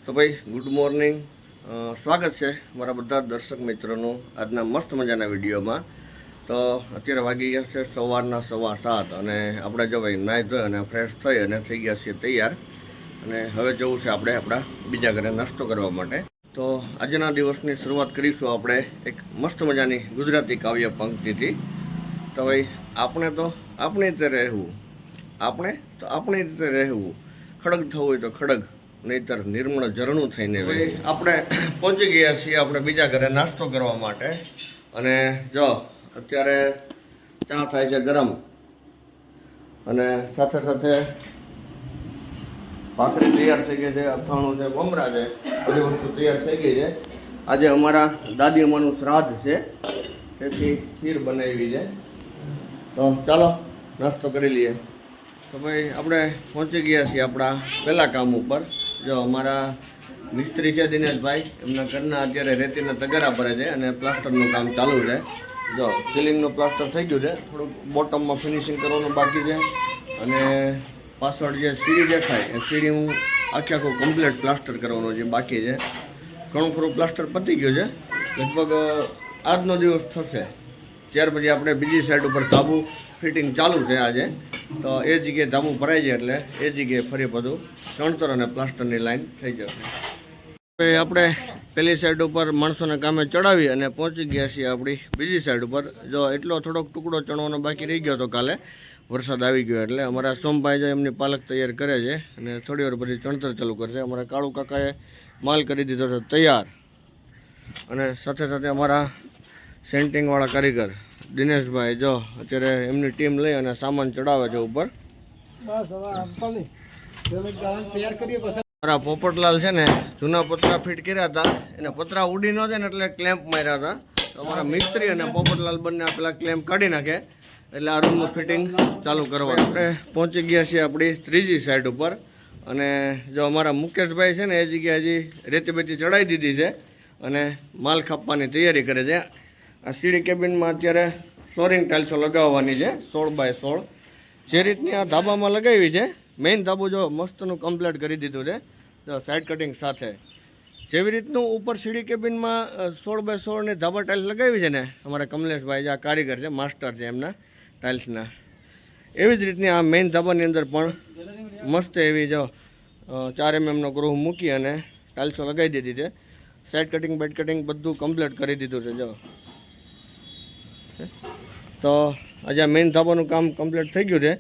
તો ભાઈ good morning, સ્વાગત છે મારા બધા દર્શક મિત્રોનું આજના મસ્ત મજાના વિડીયોમાં. તો અત્યારે વાગી ગયા છે સવારના 7:15 અને આપણે જો ભાઈ નાહી ધોઈ અને ફ્રેશ થઈ અને થઈ ગયા છીએ તૈયાર. અને હવે જવું છે આપણે આપણા બીજા ઘરે નાસ્તો કરવા માટે. તો આજના દિવસની શરૂઆત કરીશું આપણે એક મસ્ત મજાની ગુજરાતી કાવ્ય પંક્તિથી. તો ભાઈ આપણે તો આપણી રીતે રહેવું, આપણે તો આપણી રીતે રહેવું, ખડગ થવું હોય તો ખડગ, નહીતર નિર્મળ ઝરણું થઈને. ભાઈ આપણે પહોંચી ગયા છીએ આપણે બીજા ઘરે નાસ્તો કરવા માટે. અને જો અત્યારે ચા થાય છે ગરમ અને સાથે સાથે ભાખરી તૈયાર થઈ ગઈ છે, અથાણું છે, મમરા છે, બધી વસ્તુ તૈયાર થઈ ગઈ છે. આજે અમારા દાદી અમાનું શ્રાદ્ધ છે, તેથી ખીર બનાવી છે. તો ચાલો નાસ્તો કરી લઈએ. તો ભાઈ આપણે પહોંચી ગયા છીએ આપણા પહેલાં કામ ઉપર. જો અમારા મિસ્ત્રી છે દિનેશભાઈ, એમના ઘરના અત્યારે રેતીના તગારા ભરે છે અને પ્લાસ્ટરનું કામ ચાલુ છે. જો સીલિંગનું પ્લાસ્ટર થઈ ગયું છે, થોડુંક બોટમમાં ફિનિશિંગ કરવાનું બાકી છે. અને પાછળ જે સીડી દેખાય એ સીડી હું આખું કમ્પ્લીટ પ્લાસ્ટર કરવાનું જે બાકી છે. ઘણું ખરું પ્લાસ્ટર પતી ગયું છે, લગભગ આજનો દિવસ થશે. ત્યાર પછી આપણે બીજી સાઈડ ઉપર ધાબુ ફિટિંગ ચાલુ છે આજે. તો એ જગ્યાએ ધાબુ ભરાઈ જાય એટલે એ જગ્યાએ ફરી બધું ચણતર અને પ્લાસ્ટરની લાઈન થઈ જશે. હવે આપણે પેલી સાઈડ ઉપર માણસોને કામે ચડાવી અને પહોંચી ગયા છીએ આપણી બીજી સાઈડ ઉપર. જો એટલો થોડોક ટુકડો ચણવાનો બાકી રહી ગયો હતો કાલે, વરસાદ આવી ગયો એટલે અમારા સોમભાઈ જો એમની પાલક તૈયાર કરે છે અને થોડી વાર પછી ચણતર ચાલુ કરશે. અમારા કાળુ કાકાએ માલ કરી દીધો છે તૈયાર. અને સાથે સાથે અમારા સેન્ટિંગવાળા કારીગર દિનેશભાઈ જો અત્યારે એમની ટીમ લઈ અને સામાન ચડાવે છે ઉપર. મારા પોપટલાલ છે ને જૂના પતરા ફિટ કર્યા હતા, એને પતરા ઉડી ન જાય ને એટલે ક્લેમ્પ માર્યા હતા. તો અમારા મિસ્ત્રી અને પોપટલાલ બંને પેલા ક્લેમ્પ કાઢી નાખે એટલે આ રૂમનું ફિટિંગ ચાલુ કરવાનું. આપણે પહોંચી ગયા છીએ આપણી ત્રીજી સાઈડ ઉપર. અને જો અમારા મુકેશભાઈ છે ને એ જગ્યાએ હજી રેતી બેતી ચડાવી દીધી છે અને માલ ખાપવાની તૈયારી કરે છે. આ સીડી કેબિનમાં અત્યારે ફ્લોરિંગ ટાઇલ્સો લગાવવાની છે 16x16, જે રીતની આ ધાબામાં લગાવી છે. મેઇન ધાબુ જો મસ્તનું કમ્પ્લીટ કરી દીધું છે, જો સાઇડ કટિંગ સાથે. જેવી રીતનું ઉપર સીડી કેબિનમાં 16x16ની ધાબા ટાઇલ્સ લગાવી છે ને અમારા કમલેશભાઈ જે આ કારીગર છે, માસ્ટર છે એમના ટાઇલ્સના, એવી જ રીતની આ મેઇન ધાબાની અંદર પણ મસ્ત એવી જો 4 mm ગૃહ મૂકી અને ટાઇલ્સો લગાવી દીધી છે. સાઇડ કટિંગ બેડ કટિંગ બધું કમ્પ્લીટ કરી દીધું છે. જો તો આજે મેઇન ધાબાનું કામ કમ્પ્લીટ થઈ ગયું છે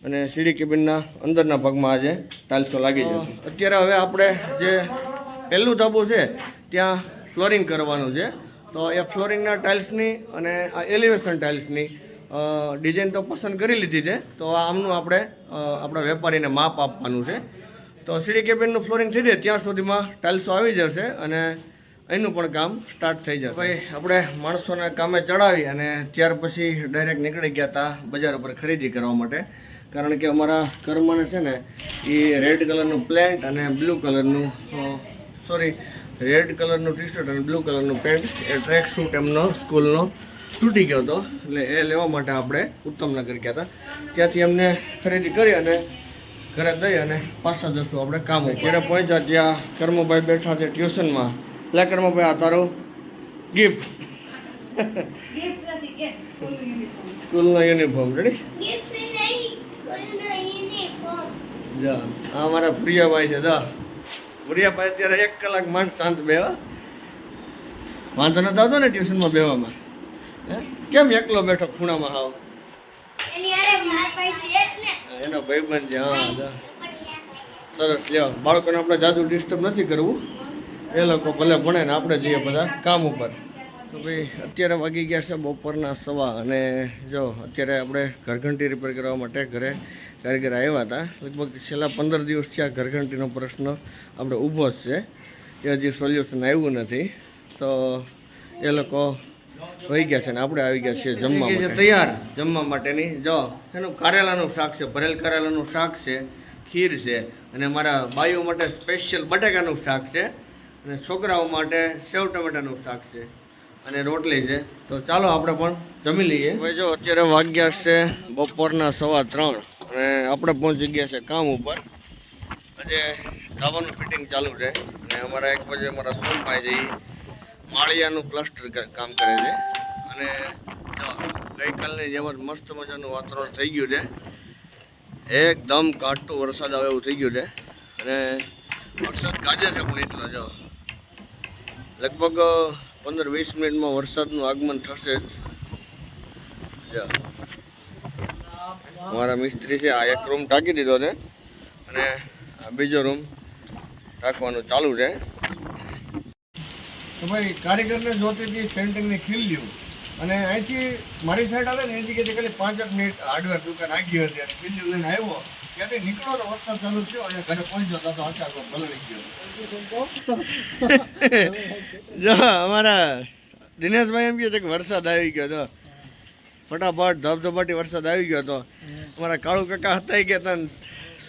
અને સીડી કેબિનના અંદરના ભાગમાં આજે ટાઇલ્સો લાગી જશે. અત્યારે હવે આપણે જે પહેલું ધાબુ છે ત્યાં ફ્લોરિંગ કરવાનું છે. તો એ ફ્લોરિંગના ટાઇલ્સની અને આ એલિવેશન ટાઇલ્સની ડિઝાઇન તો પસંદ કરી લીધી છે. તો આમનું આપણે આપણા વેપારીને માપ આપવાનું છે. તો સીડી કેબિનનું ફ્લોરિંગ થઈ જાય ત્યાં સુધીમાં ટાઇલ્સો આવી જશે અને એનું પણ કામ સ્ટાર્ટ થઈ જશે. ભાઈ આપણે માણસોને કામે ચડાવી અને ત્યાર પછી ડાયરેક્ટ નીકળી ગયા હતા બજાર ઉપર ખરીદી કરવા માટે. કારણ કે અમારા કર્મને છે ને એ રેડ કલરનું પેન્ટ અને બ્લુ કલરનું રેડ કલરનું ટી શર્ટ અને બ્લુ કલરનું પેન્ટ, એ ટ્રેક શૂટ એમનો સ્કૂલનો તૂટી ગયો હતો એટલે એ લેવા માટે આપણે ઉત્તમનગર ગયા હતા. ત્યાંથી અમને ખરીદી કરી અને ઘરે દઈ અને પાછા જશું આપણે કામ. ઘરે પહોંચ્યા ત્યાં કર્મભાઈ બેઠા છે ટ્યુશનમાં. લે કર્મભાઈ આ તારું ગિફ્ટ, સ્કૂલનો યુનિફોર્મ. રેડી? જા આ અમારા પ્રિયાભાઈ છે. જા પ્રિયાભાઈ અત્યારે 1 કલાક માંડ શાંત બેવા, વાંધો નથી આવતો ને ટ્યુશનમાં બેવામાં? કેમ એકલો બેઠો ખૂણામાં? હાવ એનો ભાઈબંધ છે. હા સરસ. લ્યો બાળકોને આપણે જાદુ ડિસ્ટર્બ નથી કરવું, એ લોકો ભલે ભણે ને આપણે જઈએ બધા કામ ઉપર. તો ભાઈ અત્યારે વાગી ગયા છે બપોરના 1:15 અને જો અત્યારે આપણે ઘરઘંટી રિપેર કરવા માટે ઘરે કારીગર આવ્યા હતા. લગભગ છેલ્લા 15 દિવસથી આ ઘરઘંટીનો પ્રશ્ન આપણે ઊભો જ છે, એ હજી સોલ્યુશન આવ્યું નથી. તો એ લોકો વહી ગયા છે ને આપણે આવી ગયા છીએ જમવા માટે. તૈયાર જમવા માટેની જો એનું કારેલાનું શાક છે, ભરેલ કારેલાનું શાક છે, ખીર છે અને મારા બાઈઓ માટે સ્પેશિયલ બટાકાનું શાક છે અને છોકરાઓ માટે સેવ ટમેટાનું શાક છે અને રોટલી છે. તો ચાલો આપણે પણ જમી લઈએ. હવે જો અત્યારે વાગ્યા છે બપોરના 3:15 અને આપણે પહોંચી ગયા છે કામ ઉપર. આજે ધાબાનું ફિટિંગ ચાલુ છે અને અમારા એક બાજુ અમારા સોમભાઈ છે એ માળિયાનું પ્લાસ્ટર કામ કરે છે અને ગઈકાલની જેમ જ મસ્ત મજાનું વાતાવરણ થઈ ગયું છે. એકદમ કાઢતો વરસાદ આવે એવું થઈ ગયું છે અને વરસાદ ગાજે છે પણ એટલો જો લગભગ 15-20 મિનિટમાં વરસાદનું આગમન થશે જ. અમારા મિસ્ત્રી છે આ એક રૂમ ઢાંકી દીધો છે અને આ બીજો રૂમ ઢાંકવાનું ચાલુ છે. તો ભાઈ કારીગરને જોતી હતી સેન્ટિંગની ખીલ લ્યું અને અહીંથી મારી સાઈડ આવે ને અહીંથી કે ખાલી 5 મિનિટ હાર્ડવેર દુકાન આગી હતી અને ખીલ લઈને આવ્યો ત્યાંથી નીકળો તો વરસાદ ચાલુ થયો અને ઘરે પહોંચ્યો તો આખા ભલણી ગયો. જો અમારા દિનેશભાઈ એમ કહે છે કે વરસાદ આવી ગયો તો ફટાફટ ધબધબાટી વરસાદ આવી ગયો હતો. અમારા કાળુ કાકા હતા ગયા હતા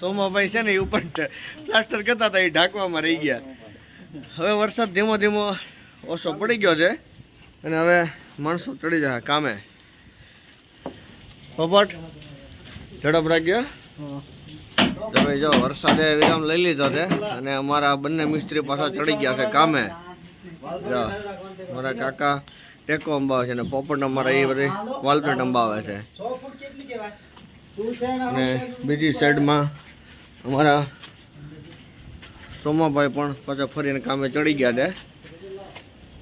સોમાભાઈ છે ને એ ઉપર પ્લાસ્ટર કરતા હતા એ ઢાંકવામાં રહી ગયા. હવે વરસાદ ધીમો ધીમો ઓછો પડી ગયો છે અને હવે માણસો ચડી જાય કામે. પોપટ ઝડપ રાખ્યો. તમે જો વરસાદે વિરામ લઈ લીધો છે અને અમારા બંને મિસ્ત્રી પાછા ચડી ગયા છે કામે. જો અમારા કાકા ટેકો અંબાવે છે અને પોપટ અમારા એ બધી વાલપેટ અંબાવે છે અને બીજી સાઈડમાં અમારા સોમાભાઈ પણ પાછા ફરીને કામે ચડી ગયા છે.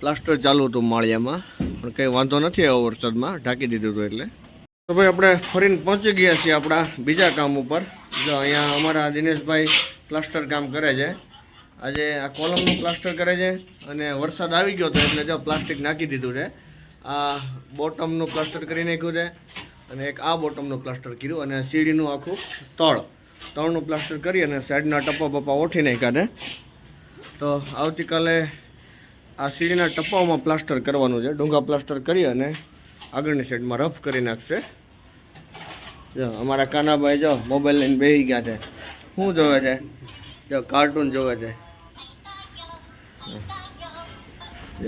પ્લાસ્ટર ચાલુ હતું માળિયામાં પણ કંઈ વાંધો નથી આવ્યો વરસાદમાં ઢાંકી દીધું હતું એટલે. તો ભાઈ આપણે ફરીને પહોંચી ગયા છીએ આપણા બીજા કામ ઉપર. જો અહીંયા અમારા દિનેશભાઈ પ્લાસ્ટર કામ કરે છે. આજે આ કોલમનું પ્લાસ્ટર કરે છે અને વરસાદ આવી ગયો હતો એટલે જો પ્લાસ્ટિક નાખી દીધું છે. આ બોટમનું પ્લાસ્ટર કરી નાખ્યું છે અને એક આ બોટમનું પ્લાસ્ટર કર્યું અને સીડીનું આખું તળનું પ્લાસ્ટર કરી અને સાઈડના ટપ્પા બપ્પા ઓઠી નાખ્યા છે. તો આવતીકાલે આ સીડીના ટપ્પાઓમાં પ્લાસ્ટર કરવાનું છે. ડુંગા પ્લાસ્ટર કરી અને આગળની સાઈડમાં રફ કરી નાખશે. જો અમારા કાનાભાઈ જો મોબાઈલ લઈને બેસી ગયા છે. શું જોવે છે? જો કાર્ટૂન જોવે છે.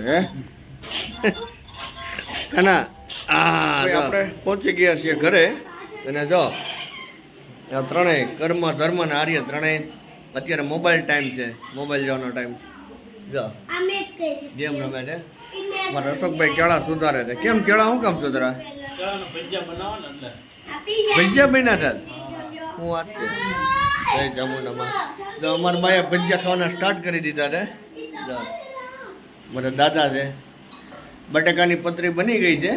હે કાના આપણે પહોંચી ગયા છીએ ઘરે અને જો આ ત્રણેય કર્મ ધર્મ ને આર્ય ત્રણેય અત્યારે મોબાઈલ ટાઈમ છે. મોબાઈલ જોવાનો ટાઈમ. જો ગેમ રમે છે. મારા અશોકભાઈ કેળા સુધારે છે. કેમ કેળા શું કામ સુધારા? ભજીયા બન્યા હતા. હું વાત છે જય ચામુંડામાં. જો અમારા બાએ ભજીયા ખાવાના સ્ટાર્ટ કરી દીધા છે. જો મારા દાદા છે. બટેકાની પતરી બની ગઈ છે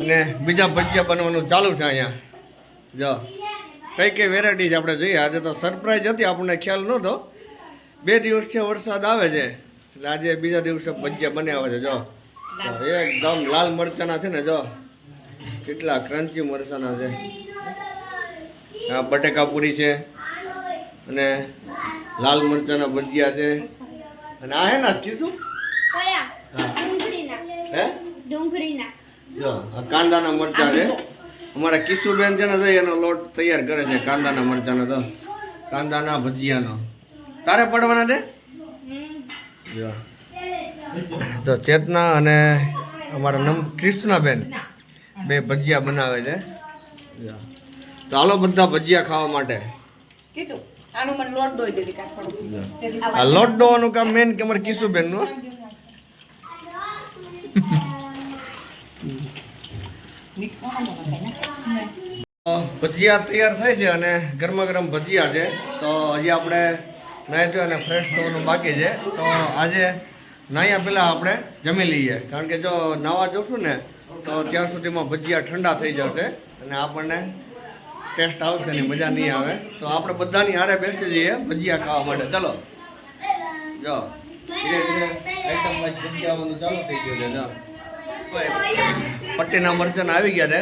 અને બીજા ભજીયા બનવાનું ચાલુ છે અહીંયા. જો કઈ કઈ વેરાયટી છે આપણે જોઈએ. આજે તો સરપ્રાઈઝ હતી, આપણને ખ્યાલ નહોતો. 2 દિવસથી વરસાદ આવે છે એટલે આજે બીજા દિવસે ભજીયા બનાવે છે. જો એકદમ લાલ મરચાના છે ને, જો કેટલા ક્રન્ચી મરચાના છે. આ બટેકા પૂરી છે અને લાલ મરચાના ભજીયા છે અને આ હે ના કીશું જો આ કાંદાના મરચા છે. અમારા કિશુબેન છે ને જો એનો લોટ તૈયાર કરે છે કાંદાના મરચાનો. તો કાંદાના ભજીયાનો તારે પડવાના છે. જો તો ચેતના અને અમારા કૃષ્ણાબેન બે ભજીયા બનાવે છે. તો હાલો બધા ભજીયા ખાવા માટે. આ લોટ દોવાનું કામ મેન કે અમારે કિશુબેન નું. ભજીયા તૈયાર થાય છે અને ગરમા ગરમ ભજીયા છે. તો હજી આપણે નાહી ધોઈ અને ફ્રેશ થવાનું બાકી છે. તો આજે નાહ્યા પહેલાં આપણે જમી લઈએ, કારણ કે જો નાવા જોશું ને તો ત્યાર સુધીમાં ભજીયા ઠંડા થઈ જશે અને આપણને ટેસ્ટ આવશે ને મજા નહીં આવે. તો આપણે બધાની હારે બેસી જઈએ ભજીયા ખાવા માટે. ચલો જો ધીરે ધીરે આઈટમ વાઇઝ ભજીયા આવવાનું ચાલુ થઈ ગયું છે. જો પટ્ટીના મરચાં આવી ગયા છે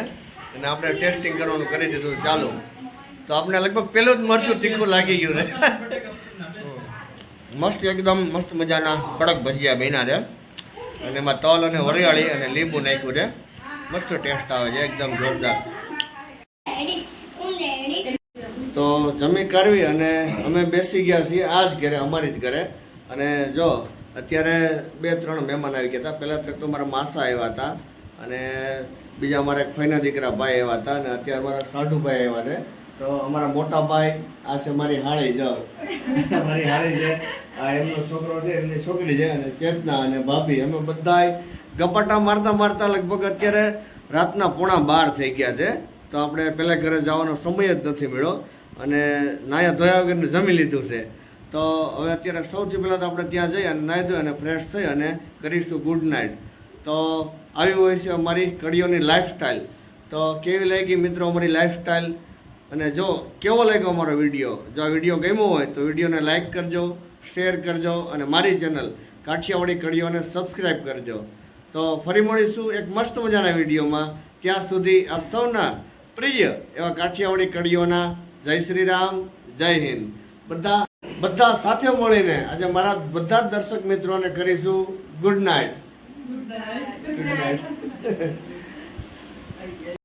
અને આપણે ટેસ્ટિંગ કરવાનું કરી દીધું ચાલુ. તો આપણે લગભગ પેલું જ મરચું તીખું લાગી ગયું છે. મસ્ત એકદમ મસ્ત મજાના કડક ભજીયા બન્યા છે અને એમાં તલ અને વરિયાળી અને લીંબુ નાખ્યું છે. મસ્ત ટેસ્ટ આવે છે, એકદમ જોરદાર. તો જમી કરવી અને અમે બેસી ગયા છીએ આ જ ઘરે, અમારી જ ઘરે. અને જો અત્યારે 2-3 મહેમાન આવી ગયા હતા. પહેલાં તો મારા માસા આવ્યા હતા અને બીજા અમારા એક ફઈના દીકરા ભાઈ આવ્યા હતા અને અત્યારે મારા સાઢુભાઈ આવ્યા છે. તો અમારા મોટા ભાઈ આ છે મારી હાળી જળ મારી હાળી છે, આ એમનો છોકરો છે, એમની છોકરી છે, અને ચેતના અને ભાભી. અમે બધાય ગપાટા મારતા મારતા લગભગ અત્યારે રાતના 11:30 થઈ ગયા છે. તો આપણે પહેલાં ઘરે જવાનો સમય જ નથી મળ્યો અને નાયા ધોયા વગરને જમી લીધું છે. તો હવે અત્યારે સૌથી પહેલાં તો આપણે ત્યાં જઈ અને નાહી ધોઈ અને ફ્રેશ થઈ અને કરીશું ગુડ નાઇટ. તો આવી હોય છે અમારી કડીઓની લાઈફસ્ટાઈલ. તો કેવી લાગી મિત્રો અમારી લાઈફસ્ટાઈલ, અને જો કેવો લાગ્યો અમારો વિડીયો, જો આ વિડીયો ગમ્યો હોય તો વિડીયોને લાઇક કરજો, શેર કરજો અને મારી ચેનલ કાઠિયાવાડી કડીઓને સબસ્ક્રાઈબ કરજો. તો ફરી મળીશું એક મસ્ત મજાના વિડીયોમાં. ત્યાં સુધી આપ સૌના પ્રિય એવા કાઠિયાવાડી કડીઓના જય શ્રી રામ, જય હિન્દ. બધા સાથે મળીને આજે મારા બધા જ દર્શક મિત્રોને કરીશું ગુડ નાઇટ. Good night.